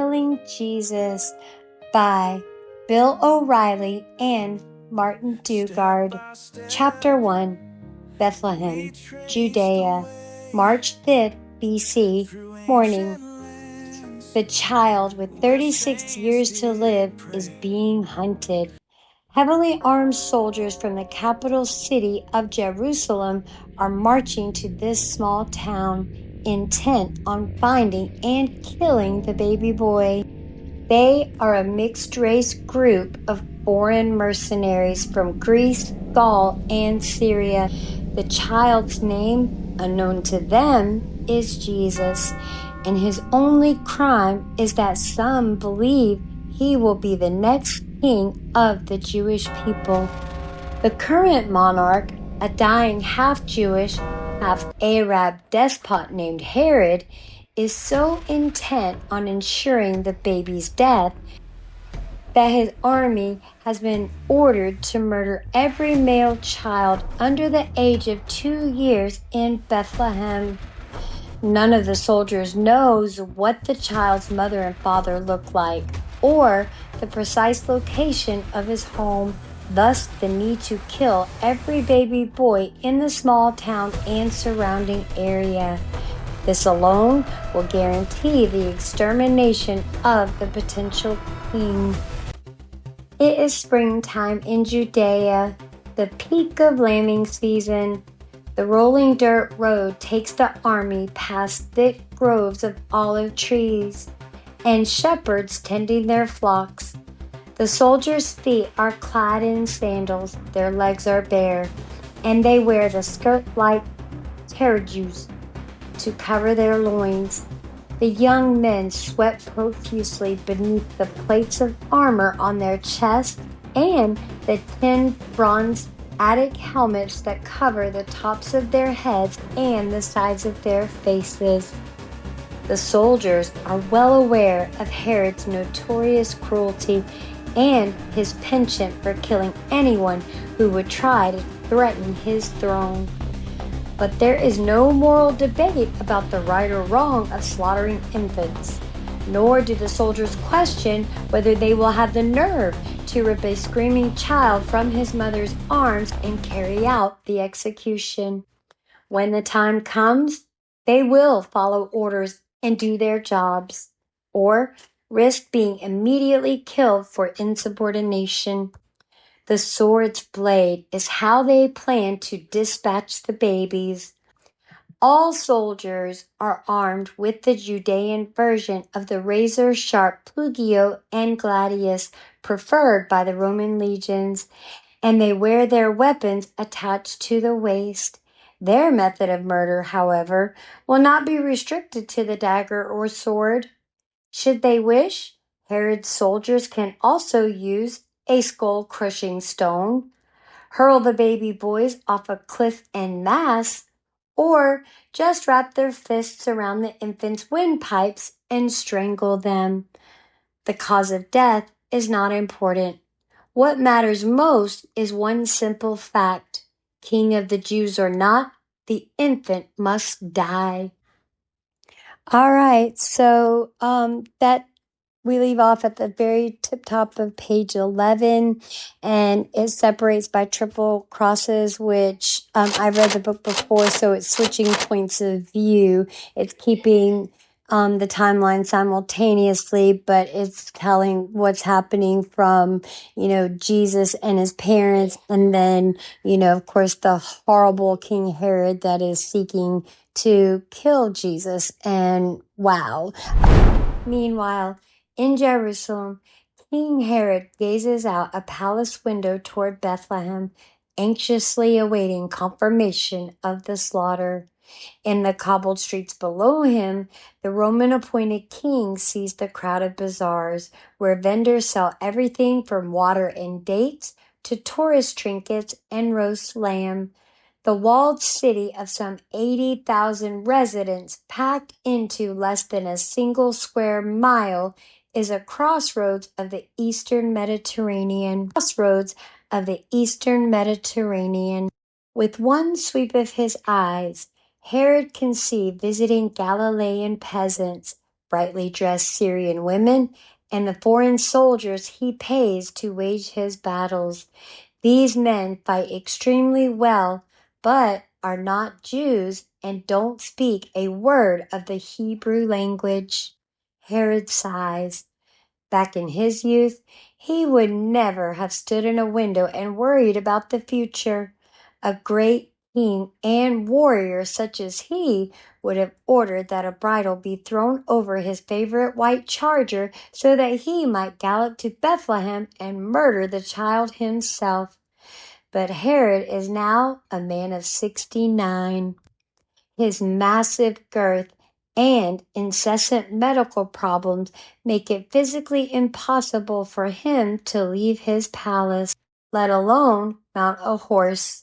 Killing Jesus by Bill O'Reilly and Martin Dugard. Chapter 1, Bethlehem, Judea, March 5th, BC, morning. The child with 36 years to live is being hunted. Heavily armed soldiers from the capital city of Jerusalem are marching to this small town, intent on finding and killing the baby boy. They are a mixed-race group of foreign mercenaries from Greece, Gaul, and Syria. The child's name, unknown to them, is Jesus, and his only crime is that some believe he will be the next king of the Jewish people. The current monarch, a dying half-Jewish, half-Arab despot named Herod, is so intent on ensuring the baby's death that his army has been ordered to murder every male child under the age of 2 years in Bethlehem. None of the soldiers knows what the child's mother and father look like, or the precise location of his home, thus the need to kill every baby boy in the small town and surrounding area. This alone will guarantee the extermination of the potential king. It is springtime in Judea, the peak of lambing season. The rolling dirt road takes the army past thick groves of olive trees and shepherds tending their flocks. The soldiers' feet are clad in sandals, their legs are bare, and they wear the skirt-like terjus to cover their loins. The young men sweat profusely beneath the plates of armor on their chests and the 10 bronze Attic helmets that cover the tops of their heads and the sides of their faces. The soldiers are well aware of Herod's notorious cruelty and his penchant for killing anyone who would try to threaten his throne. But there is no moral debate about the right or wrong of slaughtering infants, nor do the soldiers question whether they will have the nerve to rip a screaming child from his mother's arms and carry out the execution. When the time comes, they will follow orders and do their jobs, or risk being immediately killed for insubordination. The sword's blade is how they plan to dispatch the babies. All soldiers are armed with the Judean version of the razor-sharp plugio and gladius preferred by the Roman legions, and they wear their weapons attached to the waist. Their method of murder, however, will not be restricted to the dagger or sword. Should they wish, Herod's soldiers can also use a skull-crushing stone, hurl the baby boys off a cliff en masse, or just wrap their fists around the infants' windpipes and strangle them. The cause of death is not important. What matters most is one simple fact: King of the Jews or not, the infant must die. All right, so that we leave off at the very tip top of page 11, and it separates by triple crosses, which I've read the book before, so it's switching points of view. It's keeping the timeline simultaneously, but it's telling what's happening from, Jesus and his parents, and then, of course, the horrible King Herod that is seeking to kill Jesus. And wow. Meanwhile, in Jerusalem, King Herod gazes out a palace window toward Bethlehem, anxiously awaiting confirmation of the slaughter. In the cobbled streets below him, the Roman-appointed king sees the crowded bazaars, where vendors sell everything from water and dates to tourist trinkets and roast lamb. The walled city of some 80,000 residents packed into less than a single square mile is a crossroads of the Eastern Mediterranean. With one sweep of his eyes, Herod can see visiting Galilean peasants, brightly dressed Syrian women, and the foreign soldiers he pays to wage his battles. These men fight extremely well, but are not Jews and don't speak a word of the Hebrew language. Herod sighs. Back in his youth, he would never have stood in a window and worried about the future. A great king and warrior such as he would have ordered that a bridle be thrown over his favorite white charger so that he might gallop to Bethlehem and murder the child himself. But Herod is now a man of 69. His massive girth and incessant medical problems make it physically impossible for him to leave his palace, let alone mount a horse.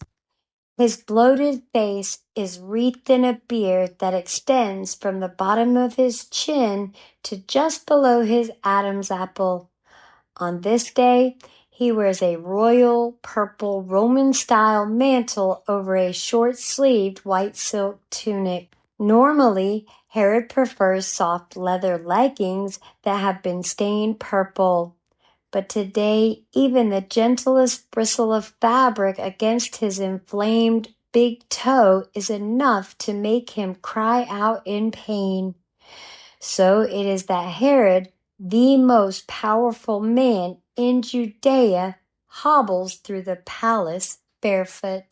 His bloated face is wreathed in a beard that extends from the bottom of his chin to just below his Adam's apple. On this day, he wears a royal purple Roman-style mantle over a short-sleeved white silk tunic. Normally, Herod prefers soft leather leggings that have been stained purple. But today, even the gentlest bristle of fabric against his inflamed big toe is enough to make him cry out in pain. So it is that Herod, the most powerful man in Judea, hobbles through the palace barefoot.